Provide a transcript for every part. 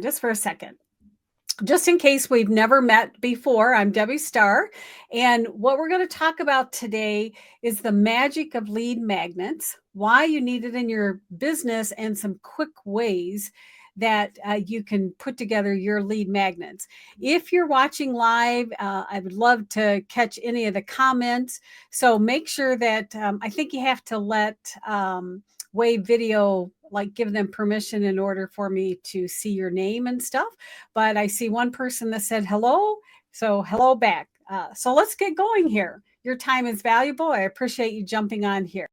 Just for a second. Just in case we've never met before, I'm Debbie Starr, and what we're going to talk about today is the magic of lead magnets, why you need it in your business, and some quick ways that you can put together your lead magnets. If you're watching live, I would love to catch any of the comments. So make sure that I think you have to let Wave Video, like, give them permission in order for me to see your name and stuff. But I see one person that said hello. So hello back. So let's get going here. Your time is valuable. I appreciate you jumping on here.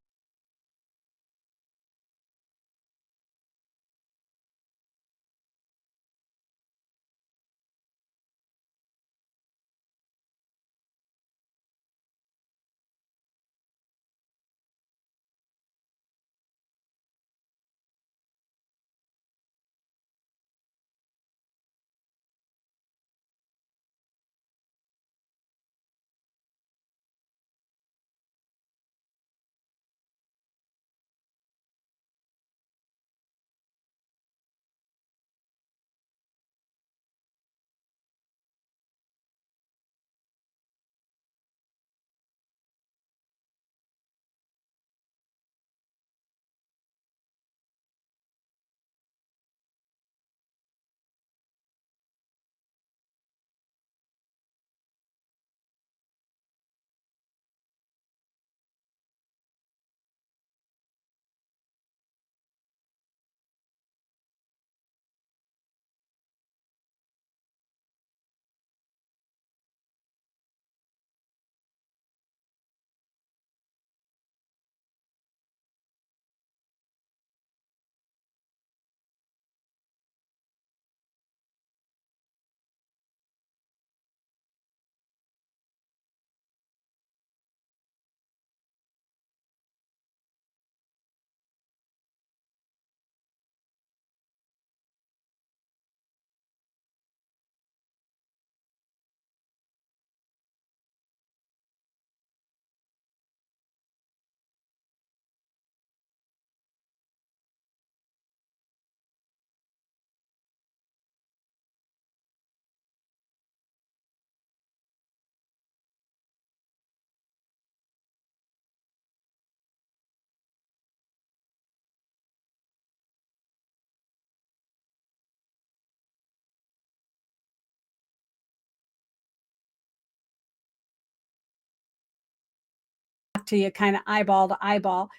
To you kind of eyeball to eyeball.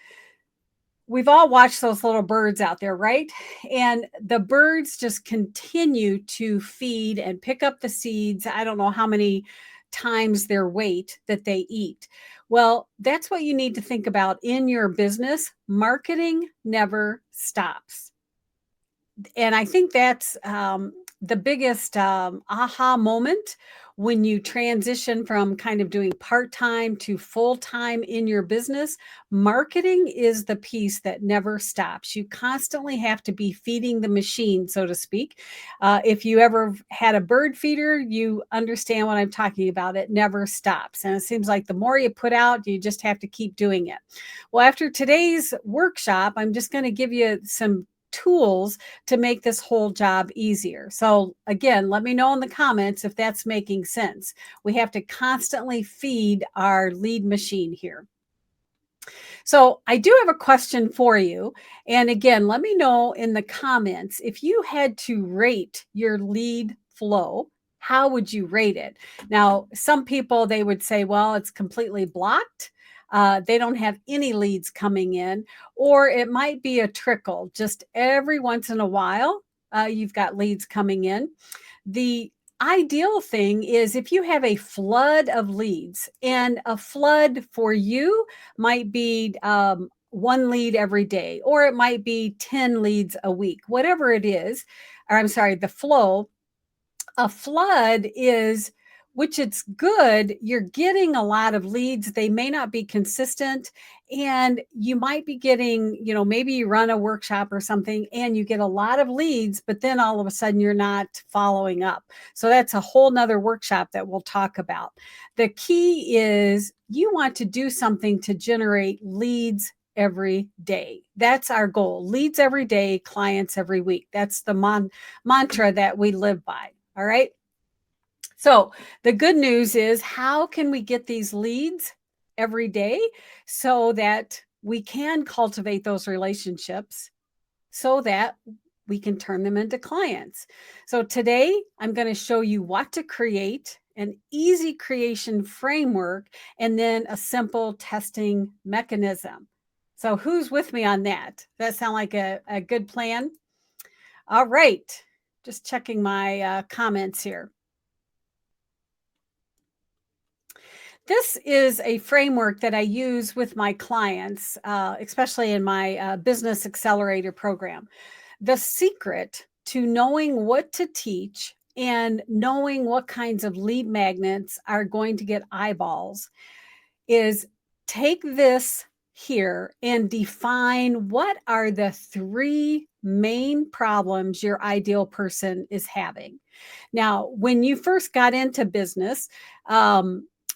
We've all watched those little birds out there, right? And the birds just continue to feed and pick up the seeds. I don't know how many times their weight that they eat. Well, that's what you need to think about in your business. Marketing never stops. And I think that's the biggest aha moment when you transition from kind of doing part time to full time in your business. Marketing is the piece that never stops. You constantly have to be feeding the machine, so to speak. If you ever had a bird feeder, you understand what I'm talking about. It never stops. And it seems like the more you put out, you just have to keep doing it. Well, after today's workshop, I'm just going to give you some tools to make this whole job easier. So again, let me know in the comments if that's making sense. We have to constantly feed our lead machine here. So I do have a question for you. And again, let me know in the comments if you had to rate your lead flow, how would you rate it? Now, some people, they would say, well, it's completely blocked. They don't have any leads coming in, or it might be a trickle. Just every once in a while, you've got leads coming in. The ideal thing is if you have a flood of leads, and a flood for you might be one lead every day, or it might be 10 leads a week, whatever it is, or I'm sorry, the flow. A flood is, which it's good, you're getting a lot of leads. They may not be consistent, and you might be getting, maybe you run a workshop or something and you get a lot of leads, but then all of a sudden you're not following up. So that's a whole nother workshop that we'll talk about. The key is you want to do something to generate leads every day. That's our goal. Leads every day, clients every week. That's the mantra that we live by. All right. So the good news is, how can we get these leads every day so that we can cultivate those relationships so that we can turn them into clients? So today I'm going to show you what to create, an easy creation framework, and then a simple testing mechanism. So who's with me on that? Does that sound like a good plan? All right. Just checking my comments here. This is a framework that I use with my clients, especially in my business accelerator program. The secret to knowing what to teach and knowing what kinds of lead magnets are going to get eyeballs is take this here and define what are the three main problems your ideal person is having. Now, when you first got into business,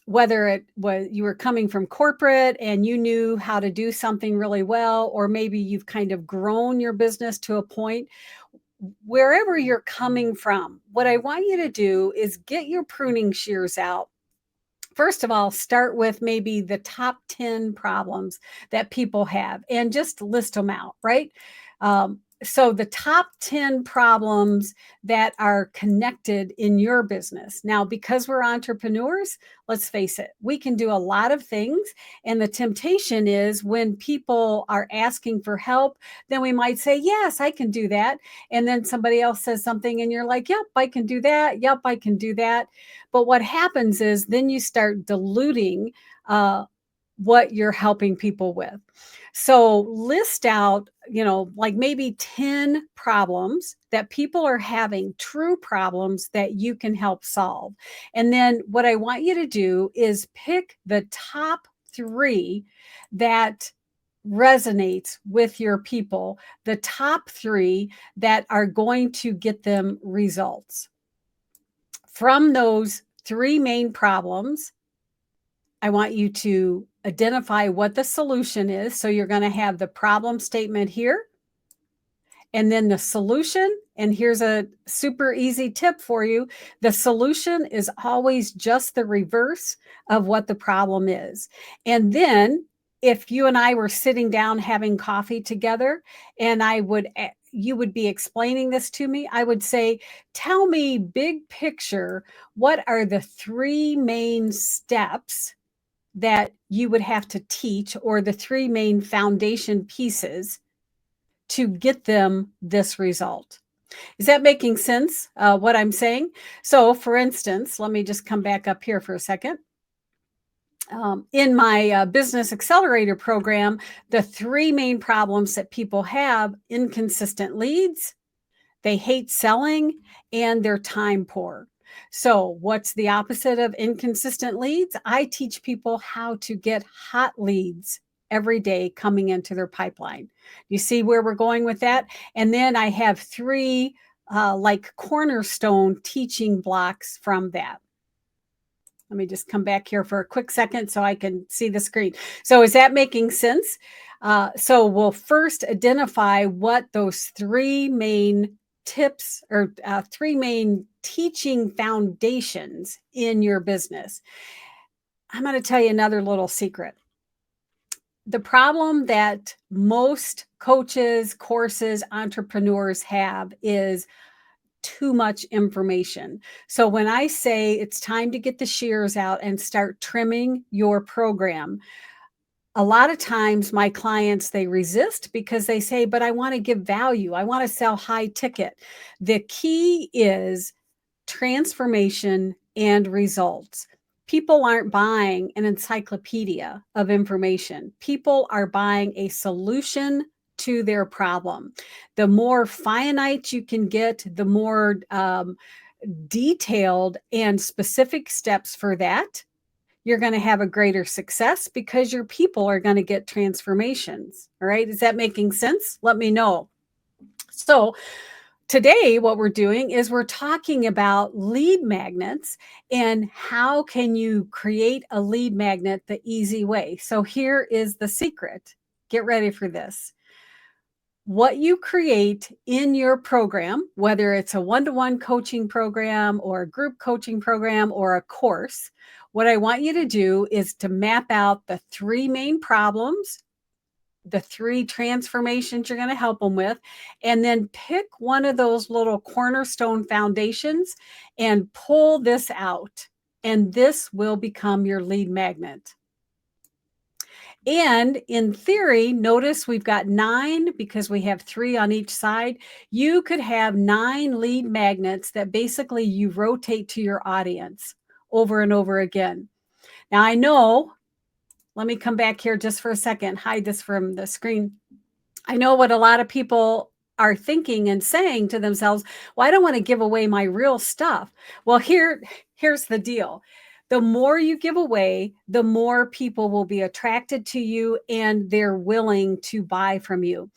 whether it was you were coming from corporate and you knew how to do something really well, or maybe you've kind of grown your business to a point, wherever you're coming from, what I want you to do is get your pruning shears out. First of all, start with maybe the top 10 problems that people have and just list them out, right? So the top 10 problems that are connected in your business. Now, because we're entrepreneurs, let's face it, we can do a lot of things. And the temptation is when people are asking for help, then we might say, yes, I can do that. And then somebody else says something and you're like, yep, I can do that. Yep, I can do that. But what happens is then you start diluting what you're helping people with. So list out, like maybe 10 problems that people are having, true problems that you can help solve. And then what I want you to do is pick the top 3 that resonates with your people, the top 3 that are going to get them results. From those 3 main problems, I want you to identify what the solution is. So you're going to have the problem statement here, and then the solution. And here's a super easy tip for you. The solution is always just the reverse of what the problem is. And then if you and I were sitting down having coffee together and you would be explaining this to me, I would say, tell me big picture, what are the 3 main steps that you would have to teach, or the 3 main foundation pieces to get them this result? Is that making sense, what I'm saying? So for instance, let me just come back up here for a second. In my business accelerator program, the 3 main problems that people have: inconsistent leads, they hate selling, and they're time poor. So what's the opposite of inconsistent leads? I teach people how to get hot leads every day coming into their pipeline. You see where we're going with that? And then I have 3 like cornerstone teaching blocks from that. Let me just come back here for a quick second so I can see the screen. So is that making sense? So we'll first identify what those 3 main tips or 3 main teaching foundations in your business. I'm going to tell you another little secret. The problem that most coaches, courses, entrepreneurs have is too much information. So when I say it's time to get the shears out and start trimming your program, a lot of times my clients, they resist because they say, but I want to give value. I want to sell high ticket. The key is transformation and results. People aren't buying an encyclopedia of information. People are buying a solution to their problem. The more finite you can get, the more detailed and specific steps for that, you're going to have a greater success because your people are going to get transformations. All right. Is that making sense? Let me know. So today, what we're doing is we're talking about lead magnets and how can you create a lead magnet the easy way. So here is the secret. get ready for this. What you create in your program, whether it's a one-to-one coaching program or a group coaching program or a course, what I want you to do is to map out the 3 main problems, the 3 transformations you're going to help them with, and then pick one of those little cornerstone foundations and pull this out. And this will become your lead magnet. And in theory, notice we've got 9 because we have 3 on each side. You could have 9 lead magnets that basically you rotate to your audience over and over again. Now I know, let me come back here just for a second, hide this from the screen. I know what a lot of people are thinking and saying to themselves, well, I don't want to give away my real stuff. Well, here's the deal. The more you give away, the more people will be attracted to you and they're willing to buy from you.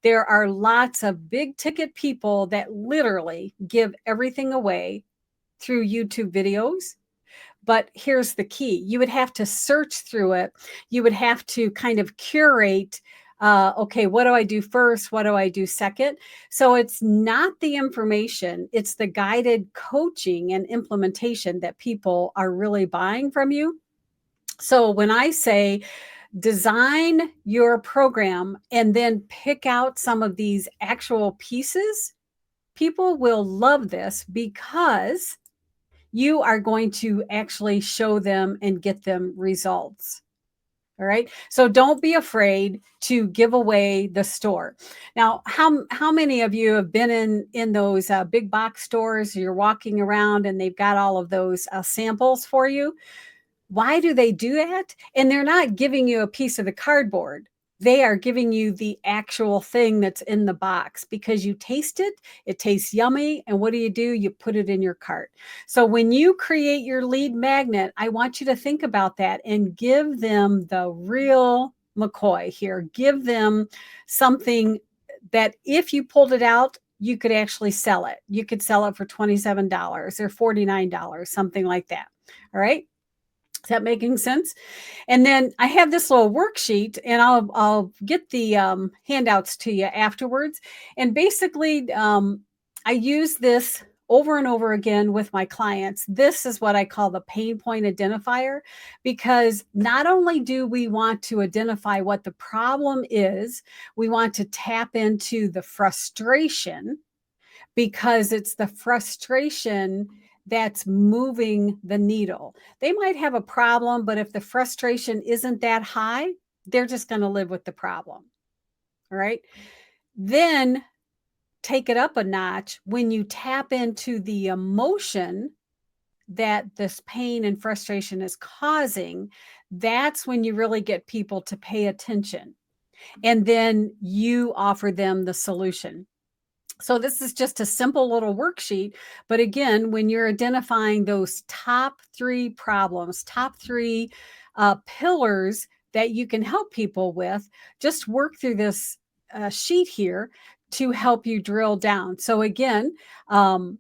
There are lots of big ticket people that literally give everything away through YouTube videos. But here's the key. You would have to search through it. You would have to kind of curate, okay, what do I do first? What do I do second? So it's not the information, it's the guided coaching and implementation that people are really buying from you. So when I say design your program and then pick out some of these actual pieces, people will love this because you are going to actually show them and get them results. All right. So don't be afraid to give away the store. Now, how many of you have been in those big box stores? You're walking around and they've got all of those samples for you. Why do they do that? And they're not giving you a piece of the cardboard. They are giving you the actual thing that's in the box because you taste it, it tastes yummy, and what do? You put it in your cart. So when you create your lead magnet, I want you to think about that and give them the real McCoy here. Give them something that if you pulled it out, you could actually sell it. You could sell it for $27 or $49, something like that. All right. Is that making sense? And then I have this little worksheet, and I'll get the handouts to you afterwards. And basically, I use this over and over again with my clients. This is what I call the pain point identifier, because not only do we want to identify what the problem is, we want to tap into the frustration, because it's the frustration that's moving the needle. They might have a problem, but if the frustration isn't that high, they're just going to live with the problem. All right. Then take it up a notch when you tap into the emotion that this pain and frustration is causing. That's when you really get people to pay attention. And then you offer them the solution. So this is just a simple little worksheet. But again, when you're identifying those top 3 problems, top 3 pillars that you can help people with, just work through this sheet here to help you drill down. So again, one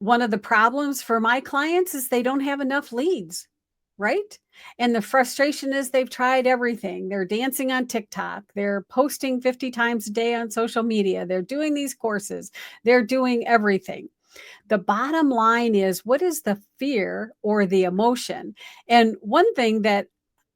of the problems for my clients is they don't have enough leads, right? And the frustration is they've tried everything. They're dancing on TikTok. They're posting 50 times a day on social media. They're doing these courses. They're doing everything. The bottom line is, what is the fear or the emotion? And one thing that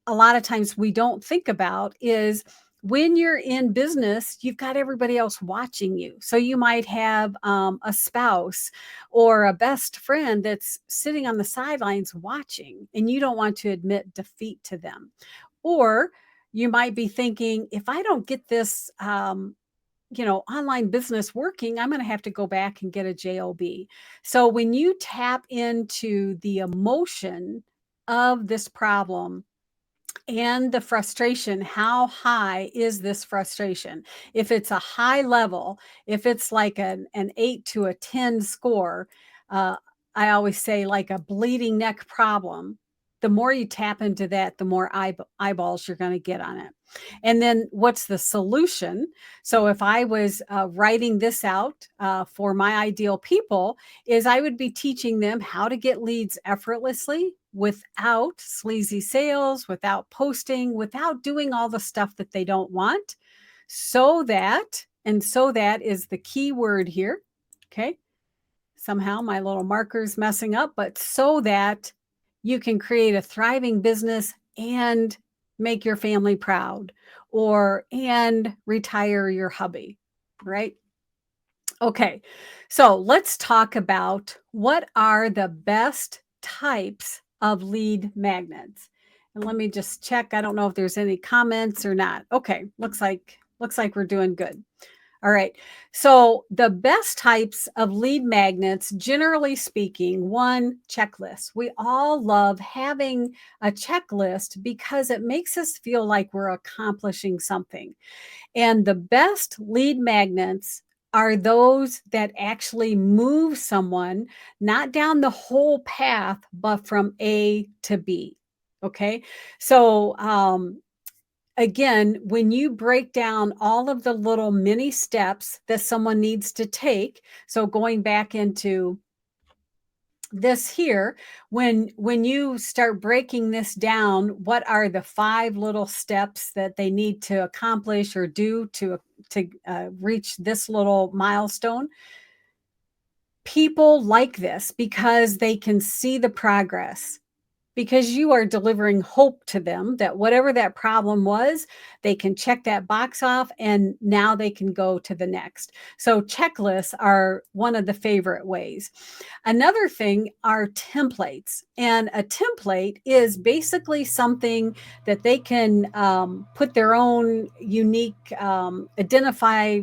a lot of times we don't think about is when you're in business, you've got everybody else watching you. So you might have a spouse or a best friend that's sitting on the sidelines watching, and you don't want to admit defeat to them. Or you might be thinking, if I don't get this, online business working, I'm going to have to go back and get a job. So when you tap into the emotion of this problem and the frustration, how high is this frustration? If it's a high level, if it's like an 8 to a 10 score, I always say like a bleeding neck problem, the more you tap into that, the more eyeballs you're going to get on it. And then what's the solution? So if I was writing this out for my ideal people, is I would be teaching them how to get leads effortlessly without sleazy sales, without posting, without doing all the stuff that they don't want, so that, and so that is the key word here, okay? Somehow my little marker's messing up, but so that you can create a thriving business and make your family proud, and retire your hubby, right? Okay, so let's talk about what are the best types of lead magnets. And let me just check. I don't know if there's any comments or not. Okay, looks like we're doing good. All right. So the best types of lead magnets, generally speaking, one, checklist. We all love having a checklist because it makes us feel like we're accomplishing something. And the best lead magnets are those that actually move someone not down the whole path, but from A to B. Okay. So, again, when you break down all of the little mini steps that someone needs to take, so going back into this here, when you start breaking this down, what are the 5 little steps that they need to accomplish or do to reach this little milestone? People like this because they can see the progress, because you are delivering hope to them that whatever that problem was, they can check that box off and now they can go to the next. So checklists are one of the favorite ways. Another thing are templates. And a template is basically something that they can put their own unique, identify,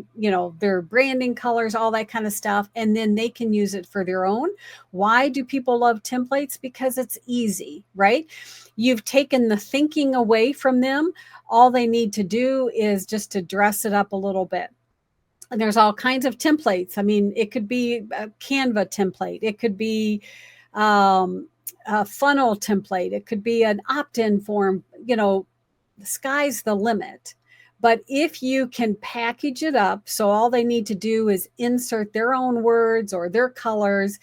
their branding colors, all that kind of stuff, and then they can use it for their own. Why do people love templates? Because it's easy, right? You've taken the thinking away from them. All they need to do is just to dress it up a little bit. And there's all kinds of templates. I mean, it could be a Canva template. It could be a funnel template. It could be an opt-in form. The sky's the limit. But if you can package it up, so all they need to do is insert their own words or their colors,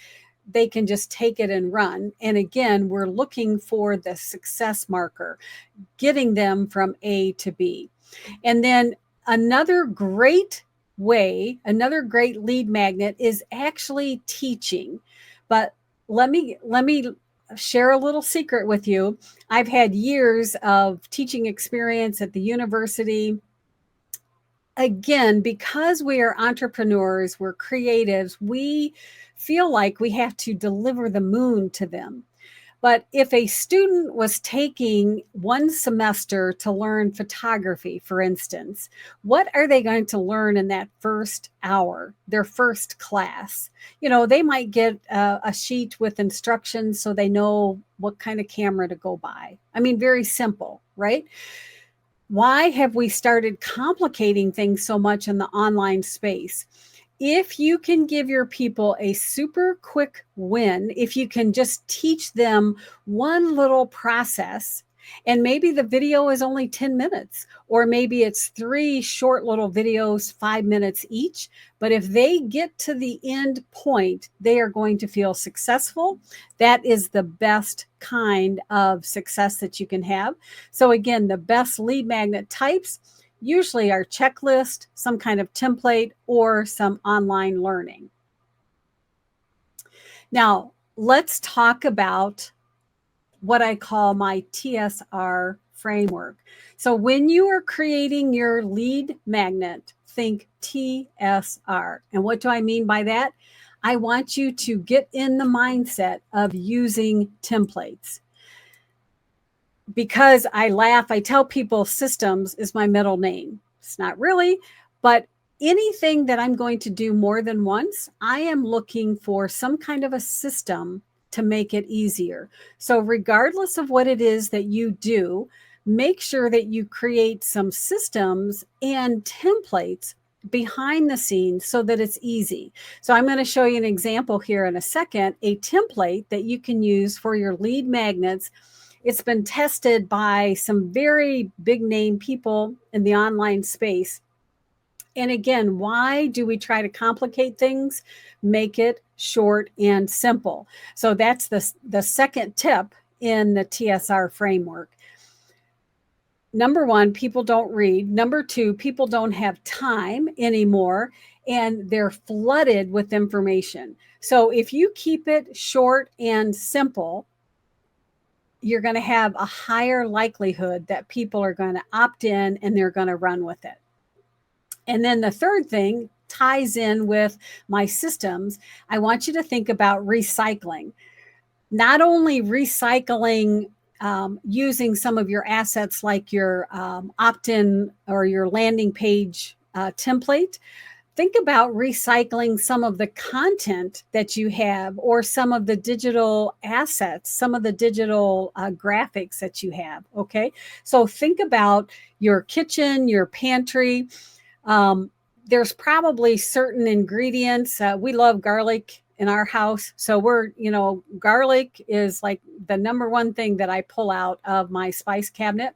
they can just take it and run. And again, we're looking for the success marker, getting them from A to B. And then another great lead magnet is actually teaching. But let me share a little secret with you. I've had years of teaching experience at the university. Again, because we are entrepreneurs, we're creatives, we feel like we have to deliver the moon to them. But if a student was taking one semester to learn photography, for instance, what are they going to learn in that first hour, their first class? They might get a sheet with instructions so they know what kind of camera to go buy. I mean, very simple, right? Why have we started complicating things so much in the online space? If you can give your people a super quick win, if you can just teach them one little process, and maybe the video is only 10 minutes, or maybe it's 3 short little videos, 5 minutes each. But if they get to the end point, they are going to feel successful. That is the best kind of success that you can have. So again, the best lead magnet types usually are checklist, some kind of template, or some online learning. Now, let's talk about what I call my TSR framework. So when you are creating your lead magnet, think TSR. And what do I mean by that? I want you to get in the mindset of using templates. Because I laugh, I tell people systems is my middle name. It's not really, but anything that I'm going to do more than once, I am looking for some kind of a system to make it easier. So regardless of what it is that you do, make sure that you create some systems and templates behind the scenes so that it's easy. So I'm going to show you an example here in a second, a template that you can use for your lead magnets. It's been tested by some very big name people in the online space. And again, why do we try to complicate things? Make it short and simple. So that's the second tip in the TSR framework. Number one, people don't read. Number two, people don't have time anymore, and they're flooded with information. So if you keep it short and simple, you're going to have a higher likelihood that people are going to opt in and they're going to run with it. And then the third thing ties in with my systems. I want you to think about recycling. Not only recycling using some of your assets like your opt-in or your landing page template. Think about recycling some of the content that you have or some of the digital assets, some of the digital graphics that you have. Okay. So think about your kitchen, your pantry. There's probably certain ingredients. We love garlic in our house. So garlic is like the number one thing that I pull out of my spice cabinet.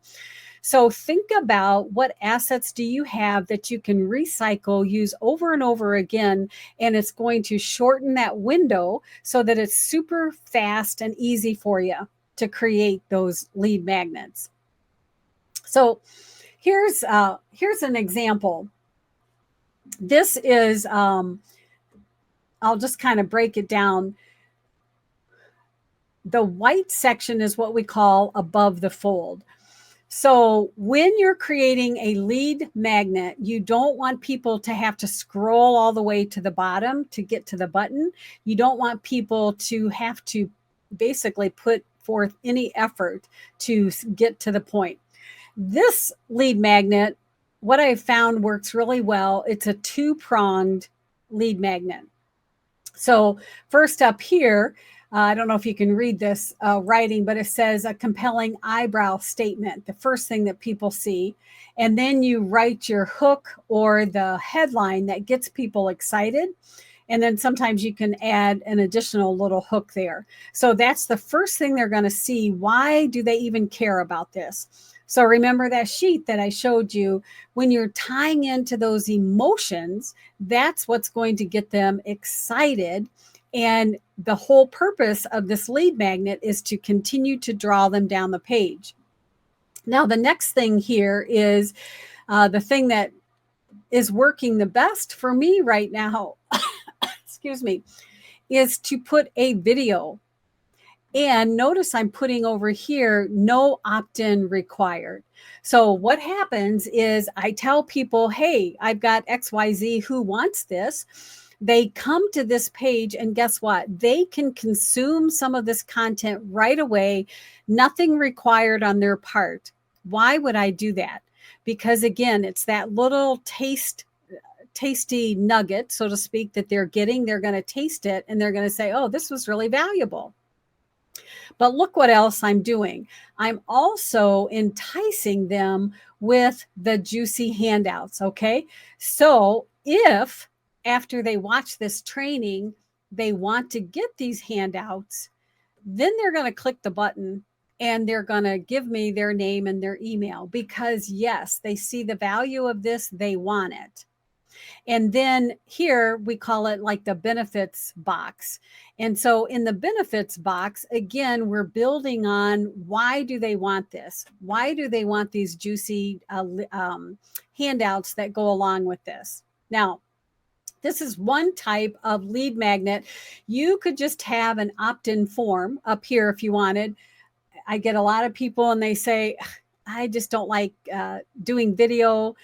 So think about what assets do you have that you can recycle, use over and over again, and it's going to shorten that window so that it's super fast and easy for you to create those lead magnets. So here's an example. This is, I'll just kind of break it down. The white section is what we call above the fold. So when you're creating a lead magnet, you don't want people to have to scroll all the way to the bottom to get to the button. You don't want people to have to basically put forth any effort to get to the point. This lead magnet, what I've found works really well. It's a two-pronged lead magnet. So first up here, I don't know if you can read this writing, but it says a compelling eyebrow statement, the first thing that people see. And then you write your hook or the headline that gets people excited. And then sometimes you can add an additional little hook there. So that's the first thing they're going to see. Why do they even care about this? So remember that sheet that I showed you. When you're tying into those emotions, that's what's going to get them excited. And the whole purpose of this lead magnet is to continue to draw them down the page. Now, the next thing here is the thing that is working the best for me right now, excuse me, is to put a video. And notice I'm putting over here, no opt-in required. So what happens is I tell people, hey, I've got XYZ who wants this. They come to this page and guess what? They can consume some of this content right away. Nothing required on their part. Why would I do that? Because again, it's that little tasty nugget, so to speak, that they're getting. They're going to taste it and they're going to say, oh, this was really valuable. But look what else I'm doing. I'm also enticing them with the juicy handouts, okay? So if after they watch this training, they want to get these handouts, then they're going to click the button and they're going to give me their name and their email because yes, they see the value of this, they want it. And then here we call it like the benefits box. And so in the benefits box, again, we're building on why do they want this? Why do they want these juicy handouts that go along with this? Now, this is one type of lead magnet. You could just have an opt-in form up here if you wanted. I get a lot of people and they say, I just don't like doing video.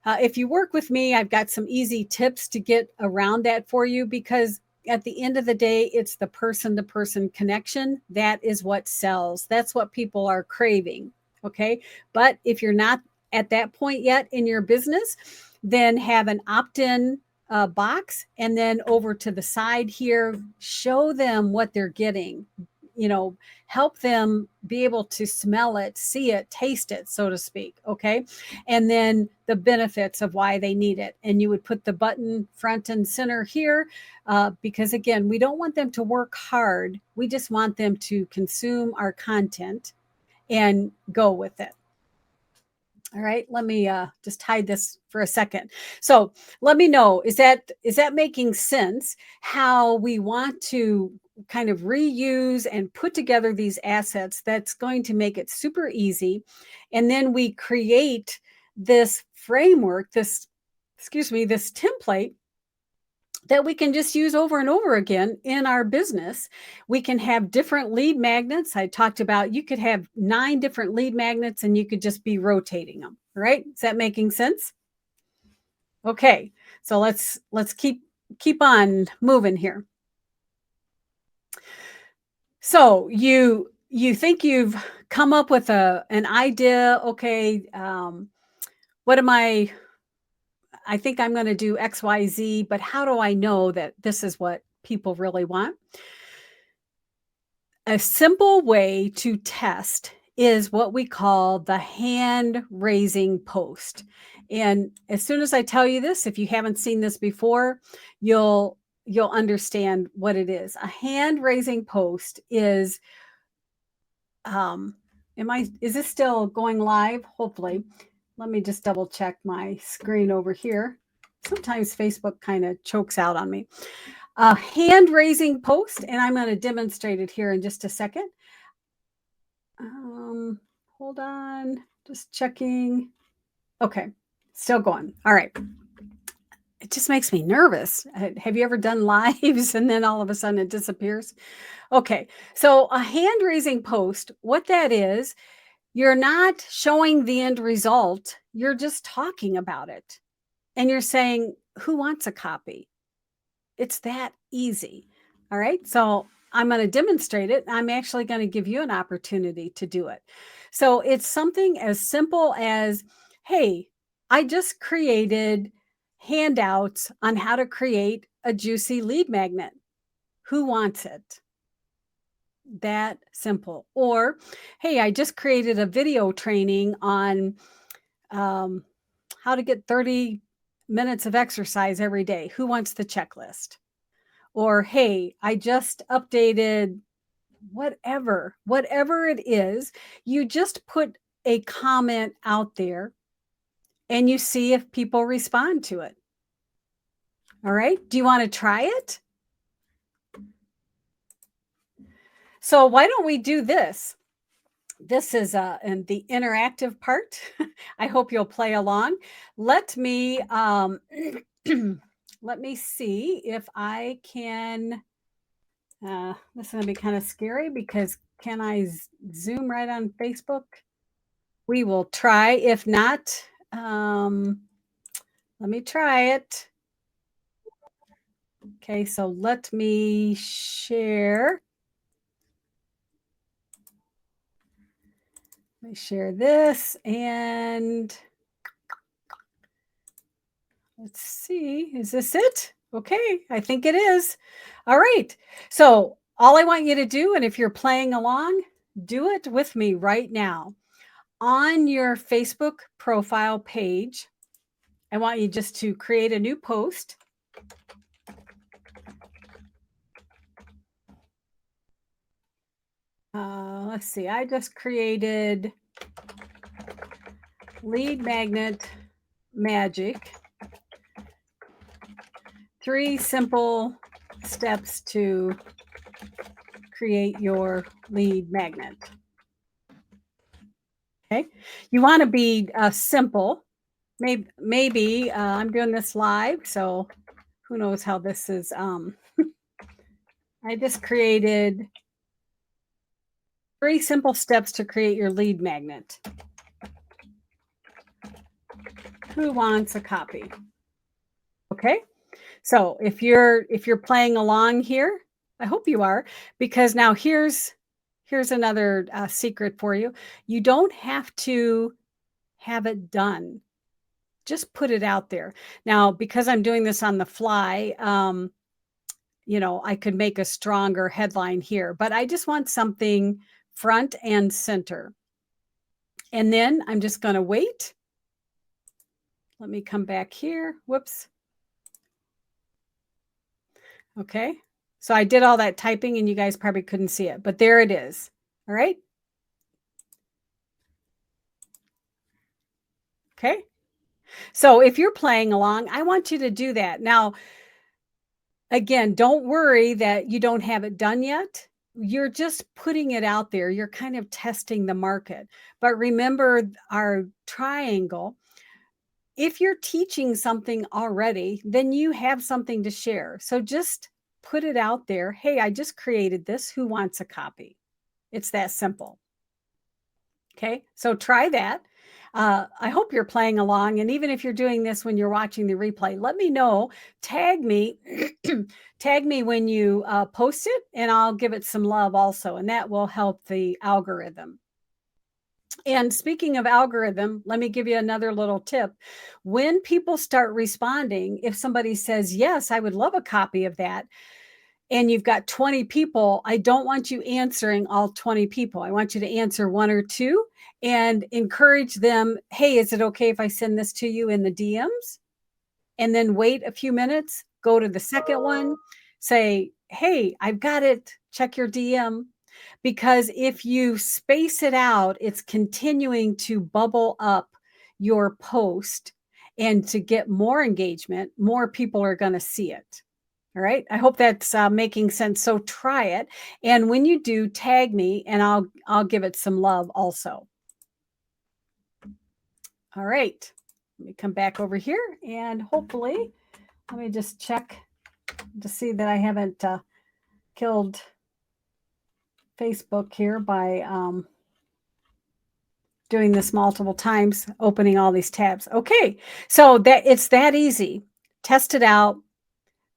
If you work with me, I've got some easy tips to get around that for you because at the end of the day, it's the person-to-person connection. That is what sells. That's what people are craving. Okay. But if you're not at that point yet in your business, then have an opt-in box and then over to the side here, show them what they're getting. Help them be able to smell it, see it, taste it, so to speak. Okay. And then the benefits of why they need it. And you would put the button front and center here because again, we don't want them to work hard. We just want them to consume our content and go with it. All right, let me just hide this for a second. So let me know, is that making sense how we want to kind of reuse and put together these assets that's going to make it super easy. And then we create this framework, this template that we can just use over and over again in our business. We can have different lead magnets. I talked about you could have 9 different lead magnets and you could just be rotating them, right? Is that making sense? Okay. So let's keep on moving here. So you think you've come up with an idea, okay, what am I think I'm going to do XYZ, but how do I know that this is what people really want? A simple way to test is what we call the hand raising post. And as soon as I tell you this, if you haven't seen this before, you'll understand what it is. A hand raising post is is this still going live? Hopefully. Let me just double check my screen over here. Sometimes Facebook kind of chokes out on me. A hand raising post, and I'm going to demonstrate it here in just a second. Hold on, just checking. Okay, still going. All right. It just makes me nervous. Have you ever done lives and then all of a sudden it disappears? Okay, so a hand raising post, what that is, you're not showing the end result, you're just talking about it. And you're saying, who wants a copy? It's that easy. All right. So I'm going to demonstrate it. I'm actually going to give you an opportunity to do it. So it's something as simple as, hey, I just created handouts on how to create a juicy lead magnet. Who wants it? That simple. Or, hey, I just created a video training on how to get 30 minutes of exercise every day. Who wants the checklist? Or, hey, I just updated whatever it is. You just put a comment out there and you see if people respond to it. All right. Do you want to try it? So why don't we do this? This is in the interactive part. I hope you'll play along. Let me let me see if I can. This is going to be kind of scary because can I zoom right on Facebook? We will try. If not, let me try it. Okay, so let me share. Let me share this and let's see. Is this it? Okay, I think it is. All right. So all I want you to do, and if you're playing along, do it with me right now. On your Facebook profile page, I want you just to create a new post. Let's see, I just created lead magnet magic. 3 simple steps to create your lead magnet. Okay, you want to be simple. Maybe I'm doing this live, so who knows how this is. I just created 3 simple steps to create your lead magnet. Who wants a copy? Okay. So if you're playing along here, I hope you are, because now here's another secret for you. You don't have to have it done. Just put it out there. Now, because I'm doing this on the fly, I could make a stronger headline here, but I just want something front and center. And then I'm just going to wait. Let me come back here. Whoops. Okay. So I did all that typing and you guys probably couldn't see it, but there it is. All right. Okay. So if you're playing along, I want you to do that. Now, Again, don't worry that you don't have it done yet. You're just putting it out there. You're kind of testing the market. But remember our triangle. If you're teaching something already, then you have something to share. So just put it out there. Hey, I just created this. Who wants a copy? It's that simple. Okay, so try that. I hope you're playing along. And even if you're doing this when you're watching the replay, let me know. Tag me, tag me when you post it, and I'll give it some love also. And that will help the algorithm. And speaking of algorithm, let me give you another little tip. When people start responding, if somebody says, yes, I would love a copy of that, and you've got 20 people, I don't want you answering all 20 people. I want you to answer one or two and encourage them. Hey, is it okay if I send this to you in the DMs? And then wait a few minutes, go to the second one, say, hey, I've got it. Check your DM. Because if you space it out, it's continuing to bubble up your post. And to get more engagement, more people are going to see it. All right. I hope that's making sense. So try it. And when you do, tag me and I'll give it some love also. All right. Let me come back over here and hopefully, let me just check to see that I haven't killed Facebook here by doing this multiple times, opening all these tabs. Okay. So that it's that easy. Test it out,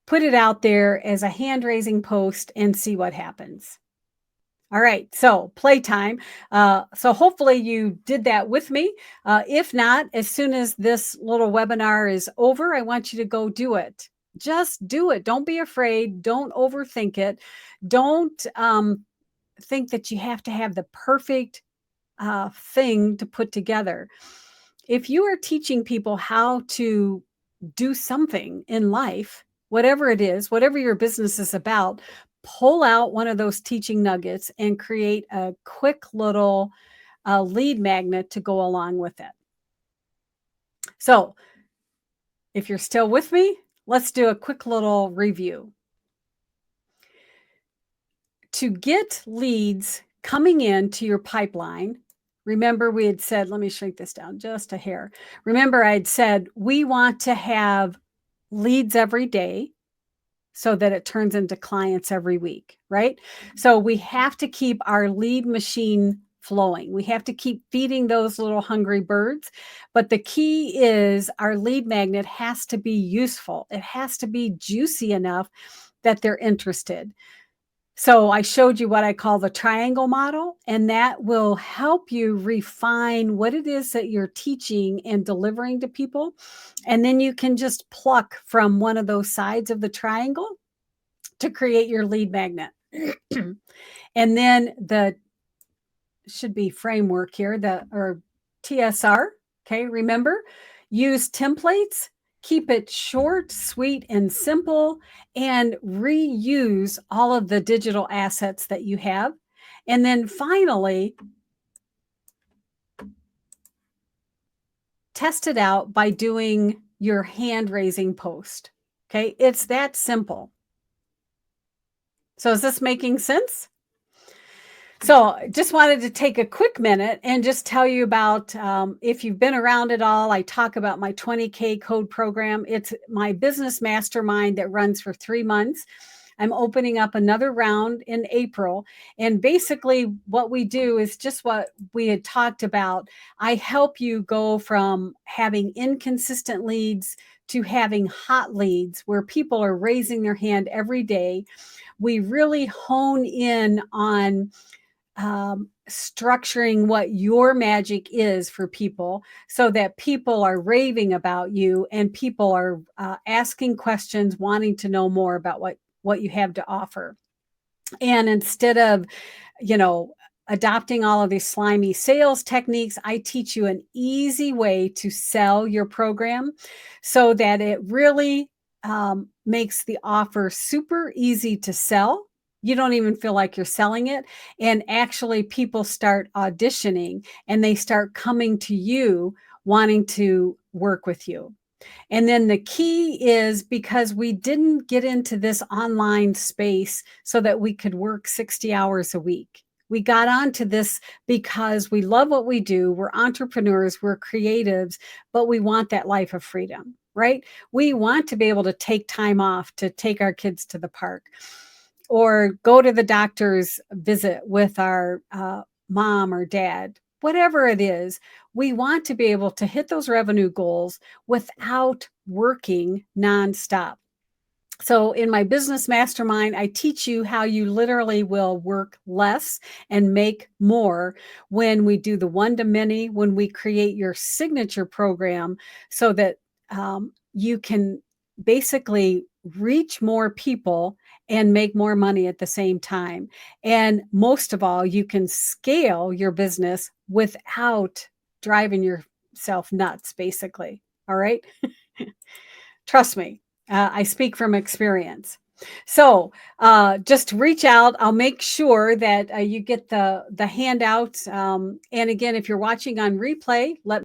put it out there as a hand raising post and see what happens. All right, so playtime. So hopefully you did that with me. If not, as soon as this little webinar is over, I want you to go do it. Just do it. Don't be afraid. Don't overthink it. Don't think that you have to have the perfect thing to put together. If you are teaching people how to do something in life, whatever it is, whatever your business is about, pull out one of those teaching nuggets and create a quick little lead magnet to go along with it. So if you're still with me, let's do a quick little review. To get leads coming into your pipeline, remember we had said, let me shrink this down just a hair. Remember I had said we want to have leads every day so that it turns into clients every week, right? So we have to keep our lead machine flowing. We have to keep feeding those little hungry birds. But the key is our lead magnet has to be useful. It has to be juicy enough that they're interested. So I showed you what I call the triangle model, and that will help you refine what it is that you're teaching and delivering to people. And then you can just pluck from one of those sides of the triangle to create your lead magnet. And then the should be framework here, or TSR. Okay, remember, use templates, keep it short, sweet, and simple, and reuse all of the digital assets that you have. And then finally, test it out by doing your hand raising post. Okay, it's that simple. So is this making sense? So just wanted to take a quick minute and just tell you about, if you've been around at all, I talk about my 20K code program. It's my business mastermind that runs for 3 months. I'm opening up another round in April. And basically what we do is just what we had talked about. I help you go from having inconsistent leads to having hot leads where people are raising their hand every day. We really hone in on structuring what your magic is for people so that people are raving about you and people are asking questions, wanting to know more about what you have to offer. And instead of, adopting all of these slimy sales techniques, I teach you an easy way to sell your program so that it really makes the offer super easy to sell. You don't even feel like you're selling it. And actually, people start auditioning and they start coming to you wanting to work with you. And then the key is because we didn't get into this online space so that we could work 60 hours a week. We got onto this because we love what we do. We're entrepreneurs, we're creatives, but we want that life of freedom, right? We want to be able to take time off to take our kids to the park or go to the doctor's visit with our mom or dad, whatever it is. We want to be able to hit those revenue goals without working nonstop. So in my business mastermind, I teach you how you literally will work less and make more when we do the one to many, when we create your signature program so that you can basically reach more people and make more money at the same time. And most of all, you can scale your business without driving yourself nuts, basically. All right. Trust me, I speak from experience. So just reach out. I'll make sure that you get the handouts. And again, if you're watching on replay, let